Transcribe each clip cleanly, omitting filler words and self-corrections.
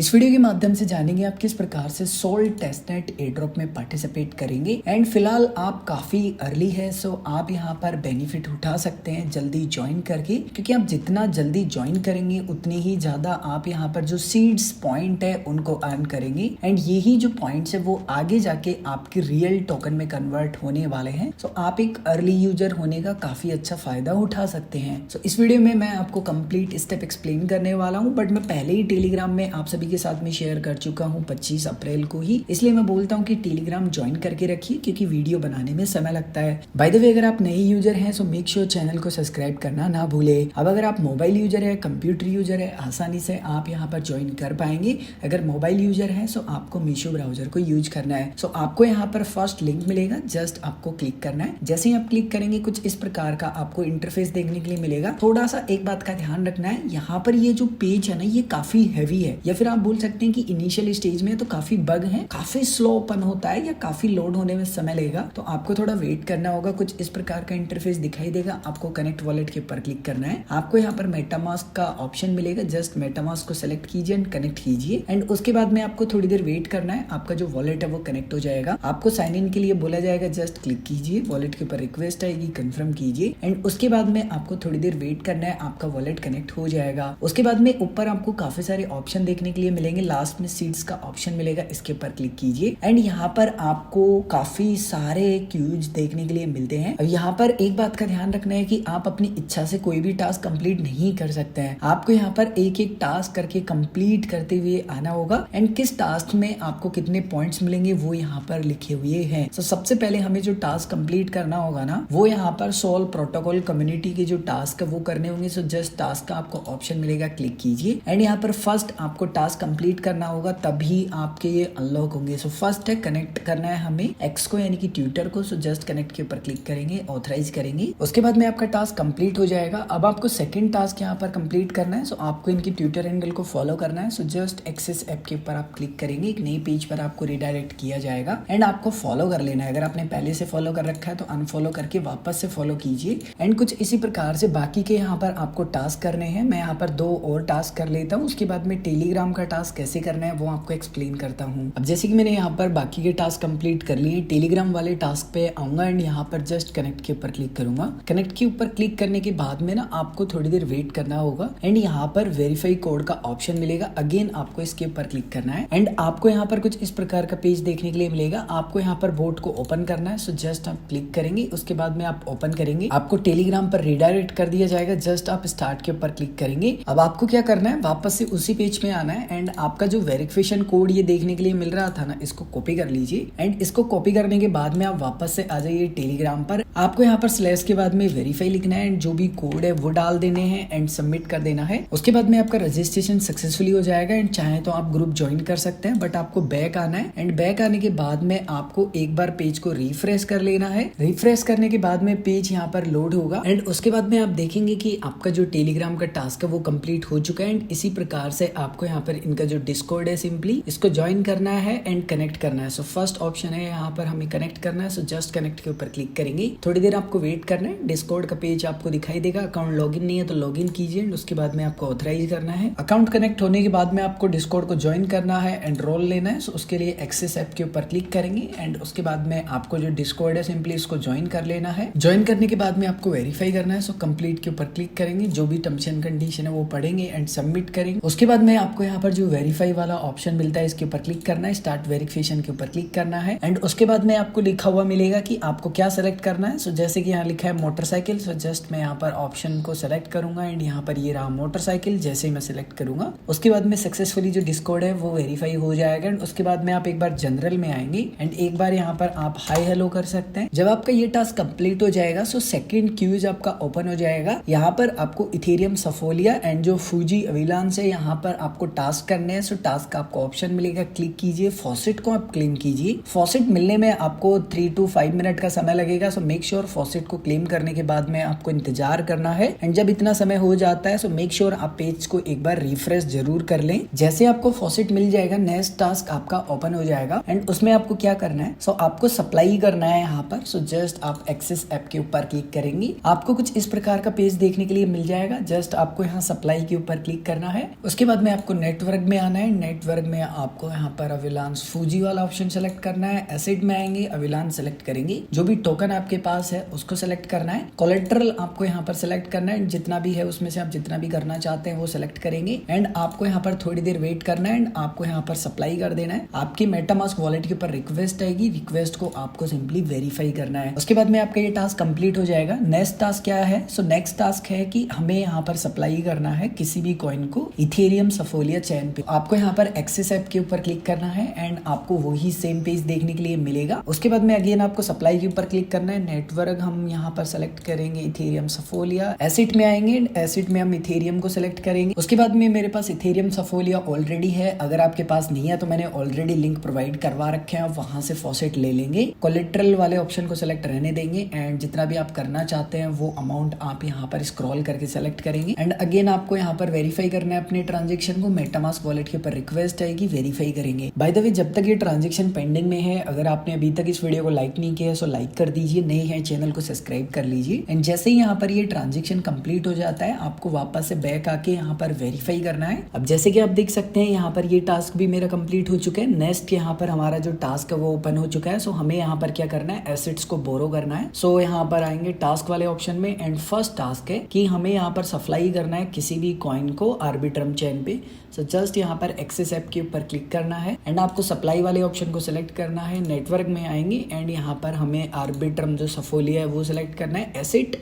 इस वीडियो के माध्यम से जानेंगे आप किस प्रकार से सोल टेस्टनेट एयरड्रॉप में पार्टिसिपेट करेंगे। एंड फिलहाल आप काफी अर्ली है, सो आप यहाँ पर बेनिफिट उठा सकते हैं जल्दी ज्वाइन करके, क्योंकि आप जितना जल्दी ज्वाइन करेंगे उतनी ही ज्यादा आप यहाँ पर जो सीड्स पॉइंट है उनको अर्न करेंगे। एंड यही जो पॉइंट्स है वो आगे जाके आपके रियल टोकन में कन्वर्ट होने वाले हैं। सो आप एक अर्ली यूजर होने का काफी अच्छा फायदा उठा सकते हैं। सो इस वीडियो में मैं आपको कंप्लीट स्टेप एक्सप्लेन करने वाला हूँ, बट मैं पहले ही टेलीग्राम में आप सभी के साथ में शेयर कर चुका हूँ 25 अप्रैल को ही, इसलिए मैं बोलता हूँ कि टेलीग्राम ज्वाइन करके रखिए, क्योंकि वीडियो बनाने में समय लगता है। बाय द वे, अगर आप नए यूजर हैं सो मेक श्योर चैनल को सब्सक्राइब करना ना भूले। अब अगर आप मोबाइल यूजर है, कंप्यूटर यूजर है, आसानी से आप यहाँ पर ज्वाइन कर पाएंगे। अगर मोबाइल यूजर है सो आपको मीशो ब्राउजर को यूज करना है। सो आपको यहाँ पर फर्स्ट लिंक मिलेगा, जस्ट आपको क्लिक करना है। जैसे ही आप क्लिक करेंगे कुछ इस प्रकार का आपको इंटरफेस देखने के लिए मिलेगा। थोड़ा सा एक बात का ध्यान रखना है, यहाँ पर ये जो पेज है ना ये काफी हैवी है, या फिर आप बोल सकते हैं कि इनिशियल स्टेज में तो काफी बग है, काफी स्लो ओपन होता है या काफी लोड होने में समय लगेगा, तो आपको थोड़ा वेट करना होगा। कुछ इस प्रकार का इंटरफेस दिखाई देगा, आपको कनेक्ट वॉलेट के ऊपर क्लिक करना है। आपको यहाँ पर मेटामास्क का ऑप्शन मिलेगा, जस्ट मेटामास्क को सिलेक्ट कीजिए एंड कनेक्ट कीजिए। एंड उसके बाद में आपको थोड़ी देर वेट करना है, आपका जो वॉलेट है वो कनेक्ट हो जाएगा। आपको साइन इन के लिए बोला जाएगा, जस्ट क्लिक कीजिए, वॉलेट के ऊपर रिक्वेस्ट आएगी, कंफर्म कीजिए। एंड उसके बाद में आपको थोड़ी देर वेट करना है, आपका वॉलेट कनेक्ट हो जाएगा। उसके बाद में ऊपर आपको काफी सारे ऑप्शन देखने के लिए मिलेंगे, लास्ट में सीड्स का ऑप्शन मिलेगा, इसके ऊपर क्लिक कीजिए। एंड यहाँ पर आपको काफी सारे क्यूज देखने के लिए मिलते हैं। अब यहाँ पर एक बात का ध्यान रखना है कि आप अपनी इच्छा से कोई भी टास्क कंप्लीट नहीं कर सकते हैं। आपको यहाँ पर एक एक टास्क करके कंप्लीट करते हुए आना होगा। एंड किस टास्क में आपको कितने पॉइंट्स मिलेंगे वो यहाँ पर लिखे हुए हैं। तो सबसे पहले हमें जो टास्क कंप्लीट करना होगा ना, वो यहाँ पर सोल प्रोटोकॉल कम्युनिटी के जो टास्क है वो करने होंगे। सो जस्ट टास्क का आपको ऑप्शन मिलेगा, क्लिक कीजिए। एंड यहाँ पर फर्स्ट आपको टास्क कंप्लीट करना होगा, तभी आपके ये अनलॉक होंगे। सो फर्स्ट है कनेक्ट करना है हमें एक्स को, यानी कि ट्विटर को। सो जस्ट कनेक्ट के ऊपर क्लिक करेंगे, ऑथराइज करेंगे। उसके बाद में आपका टास्क कंप्लीट हो जाएगा। अब आपको सेकंड टास्क यहाँ पर कंप्लीट करना है। सो आपको इनकी ट्विटर हैंडल को फॉलो करना है। सो जस्ट एक्सेस ऐप के ऊपर आप क्लिक करेंगे, एक नई पेज पर आपको रिडायरेक्ट किया जाएगा। एंड आपको फॉलो कर लेना है। अगर आपने पहले से फॉलो कर रखा है तो अनफॉलो करके वापस से फॉलो कीजिए। एंड कुछ इसी प्रकार से बाकी के यहाँ पर आपको टास्क करने हैं। मैं यहाँ पर 2 और टास्क कर लेता हूँ, उसके बाद में टेलीग्राम का टास्क कैसे करना है वो आपको एक्सप्लेन करता हूँ। अब जैसे कि मैंने यहाँ पर बाकी के टास्क कंप्लीट कर लिए, टेलीग्राम वाले टास्क पे आऊंगा एंड यहाँ पर जस्ट कनेक्ट के ऊपर क्लिक करूंगा। कनेक्ट के ऊपर क्लिक करने के बाद में ना आपको थोड़ी देर वेट करना होगा। एंड यहाँ पर वेरीफाई कोड का ऑप्शन मिलेगा, अगेन आपको इसके ऊपर क्लिक करना है। एंड आपको यहाँ पर कुछ इस प्रकार का पेज देखने के लिए मिलेगा। आपको यहाँ पर बोट को ओपन करना है। सो जस्ट आप क्लिक करेंगे, उसके बाद में आप ओपन करेंगे, आपको टेलीग्राम पर रिडायरेक्ट कर दिया जाएगा। जस्ट आप स्टार्ट के ऊपर क्लिक करेंगे। अब आपको क्या करना है, वापस से उसी पेज में आना है। एंड आपका जो वेरिफिकेशन कोड ये देखने के लिए मिल रहा था ना, इसको कॉपी कर लीजिए। एंड इसको कॉपी करने के बाद में आप वापस से आ जाइए टेलीग्राम पर। आपको यहाँ पर स्लैश के बाद में वेरीफाई लिखना है, एंड जो भी कोड है वो डाल देने हैं एंड सबमिट कर देना है। उसके बाद में आपका रजिस्ट्रेशन सक्सेसफुली हो जाएगा। एंड चाहे तो आप ग्रुप ज्वाइन कर सकते हैं, बट आपको बैक आना है। एंड बैक आने के बाद में आपको एक बार पेज को रिफ्रेश कर लेना है। रिफ्रेश करने के बाद में पेज यहाँ पर लोड होगा। एंड उसके बाद में आप देखेंगे कि आपका जो टेलीग्राम का टास्क है वो कंप्लीट हो चुका है। एंड इसी प्रकार से आपको यहाँ पर इनका जो डिस्कॉर्ड है सिंपली इसको ज्वाइन करना है एंड कनेक्ट करना है। सो फर्स्ट ऑप्शन है यहाँ पर हमें कनेक्ट करना है। सो जस्ट कनेक्ट के ऊपर क्लिक करेंगे, थोड़ी देर आपको वेट करना है। डिस्कॉर्ड का पेज आपको दिखाई देगा। अकाउंट लॉगिन नहीं है तो लॉगिन कीजिए। एंड उसके बाद में आपको ऑथराइज करना है। अकाउंट कनेक्ट होने के बाद में आपको डिस्कॉर्ड को ज्वाइन करना है एंड रोल लेना है। सो उसके लिए एक्सेस ऐप के ऊपर क्लिक करेंगे। एंड उसके बाद में आपको जो डिस्कॉर्ड है सिंपली इसको ज्वाइन कर लेना है। ज्वाइन करने के बाद में आपको वेरीफाई करना है। सो कंप्लीट के ऊपर क्लिक करेंगे, जो भी टर्म्स एंड कंडीशन है वो पढ़ेंगे एंड सबमिट करेंगे। उसके बाद में आपको यहाँ पर जो वेरीफाई वाला ऑप्शन मिलता है इसके ऊपर क्लिक करना है, स्टार्ट वेरिफिकेशन के ऊपर क्लिक करना है। एंड उसके बाद में आपको लिखा हुआ मिलेगा कि आपको क्या सेलेक्ट करना है। सो जैसे कि यहाँ लिखा है मोटरसाइकिल। सो जस्ट मैं यहाँ पर ऑप्शन को सेलेक्ट करूंगा। एंड यहाँ पर ये रहा मोटरसाइकिल। जैसे ही मैं सिलेक्ट करूंगा उसके बाद में सक्सेसफुली जो डिस्कॉर्ड है वो वेरीफाई हो जाएगा। एंड उसके बाद में आप एक बार जनरल में आएंगे एंड एक बार यहाँ पर आप हाई हेलो कर सकते हैं। जब आपका ये टास्क कंप्लीट हो जाएगा सो सेकंड क्यूज आपका ओपन हो जाएगा। यहाँ पर आपको इथेरियम सफोलिया एंड जो फूजी अविलांस है यहाँ पर आपको टास्क करने हैं। सो टास्क का आपको ऑप्शन मिलेगा, क्लिक कीजिए। फॉसेट को आप क्लेम कीजिए। फॉसेट मिलने में आपको 3 to 5 मिनट का समय लगेगा। सो मेक श्योर फॉसेट को क्लेम करने के बाद में आपको इंतजार करना है। एंड जब इतना समय हो जाता है सो मेक श्योर आप पेज को एक बार रिफ्रेश जरूर कर लें। जैसे आपको फॉसेट मिल जाएगा नेक्स्ट टास्क आपका ओपन हो जाएगा। एंड उसमें आपको क्या करना है, सो आपको सप्लाई करना है यहाँ पर। सो जस्ट आप एक्सेस ऐप के ऊपर क्लिक करेंगे, आपको कुछ इस प्रकार का पेज देखने के लिए मिल जाएगा। जस्ट आपको यहाँ सप्लाई के ऊपर क्लिक करना है। उसके बाद में आपको नेटवर्क नेटवर्क में आना है। नेटवर्क में आपको यहाँ पर अविलांस फूजी वाला ऑप्शन सेलेक्ट करना है। एसिड में आएंगे, अविलांस सेलेक्ट करेंगे, जो भी टोकन आपके पास है उसको सेलेक्ट करना है। कोलेट्रल आपको यहाँ पर सेलेक्ट करना है, जितना भी है उसमें से आप जितना भी करना चाहते हैं वो सेलेक्ट करेंगे। एंड आपको यहाँ पर थोड़ी देर वेट करना है एंड आपको यहाँ पर सप्लाई कर देना है। आपकी मेटामास्क वॉलेट के ऊपर रिक्वेस्ट आएगी, रिक्वेस्ट को आपको सिंपली वेरीफाई करना है। उसके बाद में आपका ये टास्क कंप्लीट हो जाएगा। नेक्स्ट टास्क क्या है? सो नेक्स्ट टास्क है कि हमें यहाँ पर सप्लाई करना है किसी भी कॉइन को इथेरियम सफोलिया चेन पे। आपको यहाँ पर एक्सेस ऐप के ऊपर क्लिक करना है एंड आपको वही सेम पेज देखने के लिए मिलेगा। उसके बाद में अगेन आपको सप्लाई के ऊपर क्लिक करना है। नेटवर्क हम यहाँ पर सेलेक्ट करेंगे इथेरियम सफोलिया। एसिड में आएंगे, एसिड में हम इथेरियम को सेलेक्ट करेंगे। उसके बाद में मेरे पास इथेरियम सफोलिया ऑलरेडी है, अगर आपके पास नहीं है तो मैंने ऑलरेडी लिंक प्रोवाइड करवा रखे हैं, वहां से फॉसेट ले लेंगे। कोलेट्रल वाले ऑप्शन को सिलेक्ट रहने देंगे एंड जितना भी आप करना चाहते हैं वो अमाउंट आप यहाँ पर स्क्रॉल करके सेलेक्ट करेंगे। एंड अगेन आपको यहाँ पर वेरीफाई करना है अपने ट्रांजेक्शन को। मेटामास्क वॉलेट के ऊपर रिक्वेस्ट आएगी, वेरीफाई करेंगे। बाय द वे, जब तक ये ट्रांजेक्शन पेंडिंग में है, अगर आपने अभी तक इस वीडियो को लाइक नहीं किया है सो लाइक कर दीजिए, नए हैं चैनल को सब्सक्राइब कर लीजिए। एंड जैसे ही यहाँ पर ये ट्रांजेक्शन कंप्लीट हो जाता है आपको वापस से बैक आके यहाँ पर वेरीफाई करना है। अब जैसे कि आप देख सकते हैं यहाँ पर ये टास्क भी मेरा कंप्लीट हो चुका है। नेक्स्ट यहाँ पर हमारा जो टास्क है वो ओपन हो चुका है। सो हमें यहाँ पर क्या करना है, एसेट्स को बोरो करना है। सो यहाँ पर आएंगे टास्क वाले ऑप्शन में एंड फर्स्ट टास्क है कि हमें यहाँ पर सप्लाई करना है किसी भी कॉइन को आर्बिट्रम चेन पे। सो जस्ट यहाँ पर एक्सेस ऐप के ऊपर क्लिक करना है एंड आपको सप्लाई वाले ऑप्शन को सिलेक्ट करना है। नेटवर्क में आएंगे एंड यहाँ पर हमें आर्बिट्रम जो सफोलिया है वो सिलेक्ट करना है।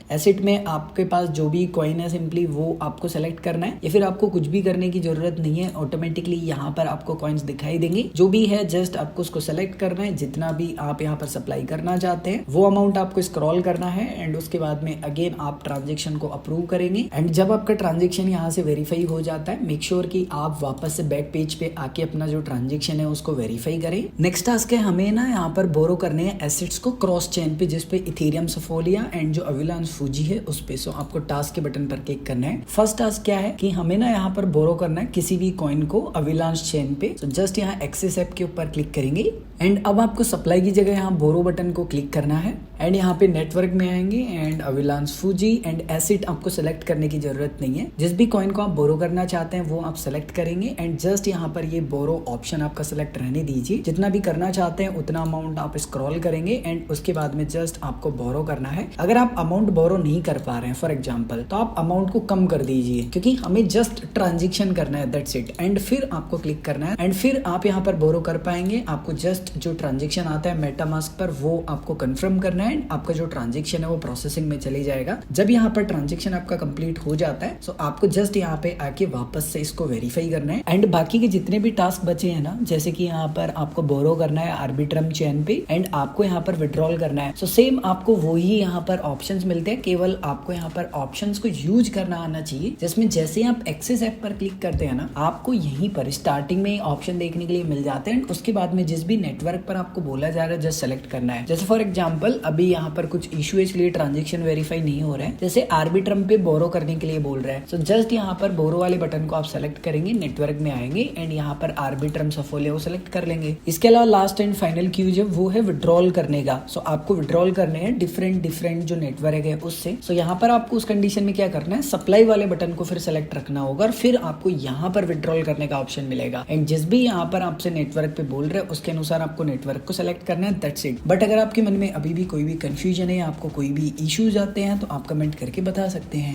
एसिड में आपके पास जो भी कॉइन है सिंपली वो आपको सेलेक्ट करना है, या फिर आपको कुछ भी करने की जरूरत नहीं है, ऑटोमेटिकली यहाँ पर आपको कॉइन्स दिखाई देंगे। जो भी है जस्ट आपको उसको सेलेक्ट करना है। जितना भी आप यहाँ पर सप्लाई करना चाहते हैं वो अमाउंट आपको स्क्रॉल करना है एंड उसके बाद में अगेन आप ट्रांजेक्शन को अप्रूव करेंगे। एंड जब आपका ट्रांजेक्शन यहाँ से वेरीफाई हो जाता है, मेक श्योर कि आप वापस से बैक पेज पे आके अपना जो ट्रांजेक्शन है उसको वेरीफाई करें। नेक्स्ट टास्क है हमें ना यहाँ पर बोरो करने हैं एसेट्स को क्रॉस चेन पे, जिसपे इथेरियम सफोलिया एंड जो अविलांस फूजी है उस पे। सो आपको टास्क के बटन पर क्लिक करना है। फर्स्ट टास्क क्या है कि हमें ना यहाँ पर बोरो करना है किसी भी कॉइन को अविलांस चेन पे। सो जस्ट यहाँ एक्सेस ऐप के ऊपर क्लिक करेंगे एंड अब आपको सप्लाई की जगह यहाँ बोरो बटन को क्लिक करना है एंड यहाँ पे नेटवर्क में आएंगे एंड अविलांस फूजी एंड एसिड आपको सेलेक्ट करने की जरूरत नहीं है। जिस भी कॉइन को आप बोरो करना चाहते हैं वो आप सेलेक्ट करेंगे एंड जस्ट यहाँ पर ये बोरो ऑप्शन आपका सेलेक्ट रहने दीजिए। जितना भी करना चाहते हैं उतना अमाउंट आप स्क्रॉल करेंगे एंड उसके बाद में जस्ट आपको बोरो करना है। अगर आप अमाउंट बोरो नहीं कर पा रहे हैं फॉर एग्जाम्पल, तो आप अमाउंट को कम कर दीजिए, क्योंकि हमें जस्ट ट्रांजेक्शन करना है, दैट्स इट। एंड फिर आपको क्लिक करना है एंड फिर आप यहाँ पर बोरो कर पाएंगे। आपको जस्ट जो ट्रांजेक्शन आता है मेटामास्क पर वो आपको कंफर्म करना है। आपका जो ट्रांजेक्शन है वो प्रोसेसिंग में चले जाएगा। जब यहाँ पर ट्रांजेक्शन आपका कंप्लीट हो जाता है तो आपको जस्ट यहाँ पे आके वापस से इसको वेरीफाई करना है। एंड बाकी के जितने भी टास्क बचे हैं ना, जैसे कि यहाँ पर आपको बोरो करना है आर्बिट्रम चेन पे एंड आपको यहाँ पर विड्रॉल करना है, सो सेम आपको वही यहाँ पर ऑप्शंस मिलते हैं। केवल आपको यहाँ पर ऑप्शंस को यूज करना आना चाहिए, जिसमें जैसे ही आप एक्सेस ऐप पर क्लिक करते हैं ना, आपको यहीं पर स्टार्टिंग में ऑप्शन देखने के लिए मिल जाते हैं। उसके बाद में जिस भी नेटवर्क पर आपको बोला जा रहा है जस्ट सेलेक्ट करना है। जैसे फॉर एग्जाम्पल अभी यहाँ पर कुछ इशू है इसलिए ट्रांजेक्शन वेरीफाई नहीं हो रहा है, जैसे आर्बिट्रम पे बोरो करने के लिए बोल रहा है। सो जस्ट यहाँ पर बोरो वाले बटन को आप सेलेक्ट करेंगे, नेटवर्क में आएंगे एंड यहाँ पर आर्बिट्रम सफोलिया को सेलेक्ट कर लेंगे। इसके अलावा लास्ट एंड फाइनल क्यू जो वो है विड्रॉल करने का। सो आपको विड्रॉल करने हैं डिफरेंट जो नेटवर्क है उससे। सो यहाँ पर आपको उस कंडीशन में क्या करना है, सप्लाई वाले बटन को फिर सेलेक्ट रखना होगा और फिर आपको यहाँ पर विड्रॉल करने का ऑप्शन मिलेगा। एंड जिस भी यहाँ पर आपसे नेटवर्क पे बोल रहे हैं उसके अनुसार आपको नेटवर्क को सेलेक्ट करना है, दैट्स इट। बट अगर आपके मन में अभी भी कोई भी कंफ्यूजन है, आपको कोई भी इश्यूज आते हैं तो आप कमेंट करके बता सकते हैं।